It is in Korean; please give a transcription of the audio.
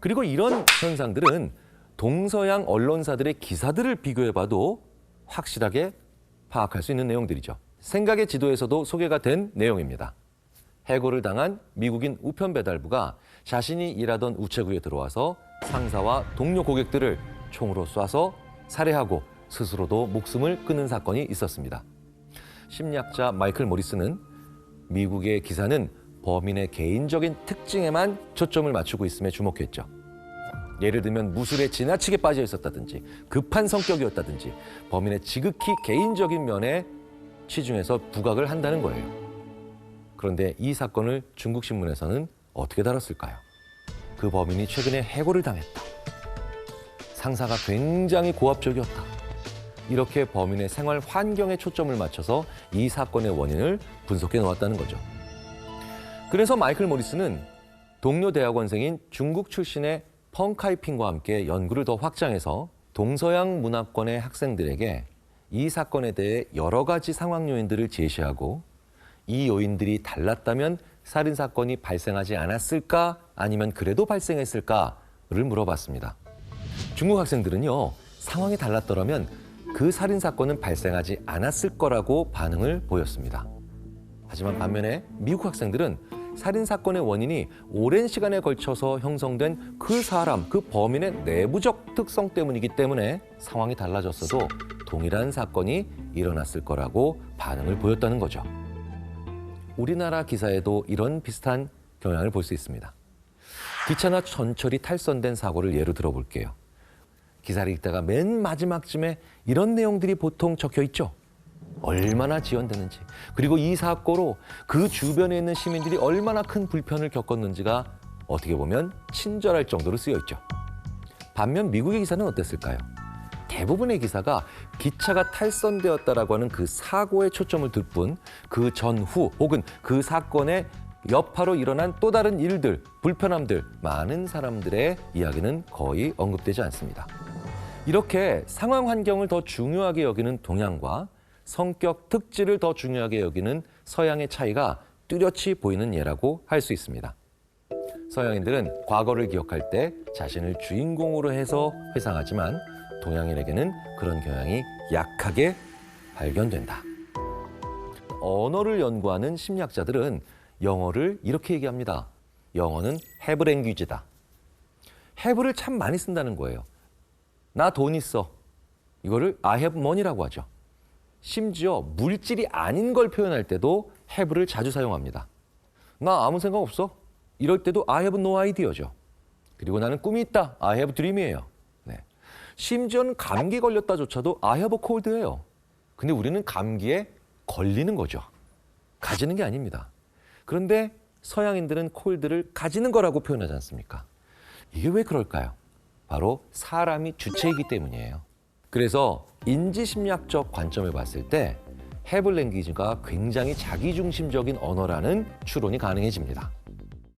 그리고 이런 현상들은 동서양 언론사들의 기사들을 비교해봐도 확실하게 파악할 수 있는 내용들이죠. 생각의 지도에서도 소개가 된 내용입니다. 해고를 당한 미국인 우편 배달부가 자신이 일하던 우체국에 들어와서 상사와 동료 고객들을 총으로 쏴서 살해하고 스스로도 목숨을 끊은 사건이 있었습니다. 심리학자 마이클 모리스는 미국의 기사는 범인의 개인적인 특징에만 초점을 맞추고 있음에 주목했죠. 예를 들면 무술에 지나치게 빠져 있었다든지 급한 성격이었다든지 범인의 지극히 개인적인 면에 치중해서 부각을 한다는 거예요. 그런데 이 사건을 중국 신문에서는 어떻게 다뤘을까요? 그 범인이 최근에 해고를 당했다. 상사가 굉장히 고압적이었다. 이렇게 범인의 생활 환경에 초점을 맞춰서 이 사건의 원인을 분석해 놓았다는 거죠. 그래서 마이클 모리스는 동료 대학원생인 중국 출신의 펑카이핑과 함께 연구를 더 확장해서 동서양 문화권의 학생들에게 이 사건에 대해 여러 가지 상황 요인들을 제시하고 이 요인들이 달랐다면 살인 사건이 발생하지 않았을까 아니면 그래도 발생했을까를 물어봤습니다. 중국 학생들은요, 상황이 달랐더라면 그 살인 사건은 발생하지 않았을 거라고 반응을 보였습니다. 하지만 반면에 미국 학생들은 살인 사건의 원인이 오랜 시간에 걸쳐서 형성된 그 사람, 그 범인의 내부적 특성 때문이기 때문에 상황이 달라졌어도 동일한 사건이 일어났을 거라고 반응을 보였다는 거죠. 우리나라 기사에도 이런 비슷한 경향을 볼 수 있습니다. 기차나 전철이 탈선된 사고를 예로 들어볼게요. 기사를 읽다가 맨 마지막쯤에 이런 내용들이 보통 적혀 있죠. 얼마나 지연되는지, 그리고 이 사고로 그 주변에 있는 시민들이 얼마나 큰 불편을 겪었는지가 어떻게 보면 친절할 정도로 쓰여 있죠. 반면 미국의 기사는 어땠을까요? 대부분의 기사가 기차가 탈선되었다라고 하는 그 사고에 초점을 둘 뿐 그 전후 혹은 그 사건의 여파로 일어난 또 다른 일들, 불편함들, 많은 사람들의 이야기는 거의 언급되지 않습니다. 이렇게 상황 환경을 더 중요하게 여기는 동양과 성격 특질을 더 중요하게 여기는 서양의 차이가 뚜렷이 보이는 예라고 할 수 있습니다. 서양인들은 과거를 기억할 때 자신을 주인공으로 해서 회상하지만 동양인에게는 그런 경향이 약하게 발견된다. 언어를 연구하는 심리학자들은 영어를 이렇게 얘기합니다. 영어는 have language다. have를 참 많이 쓴다는 거예요. 나 돈 있어. 이거를 I have money라고 하죠. 심지어 물질이 아닌 걸 표현할 때도 have를 자주 사용합니다. 나 아무 생각 없어. 이럴 때도 I have no idea죠. 그리고 나는 꿈이 있다. I have dream이에요. 네. 심지어는 감기 걸렸다조차도 I have a cold예요. 근데 우리는 감기에 걸리는 거죠. 가지는 게 아닙니다. 그런데 서양인들은 cold를 가지는 거라고 표현하지 않습니까? 이게 왜 그럴까요? 바로 사람이 주체이기 때문이에요. 그래서 인지심리학적 관점을 봤을 때 have language가 굉장히 자기중심적인 언어라는 추론이 가능해집니다.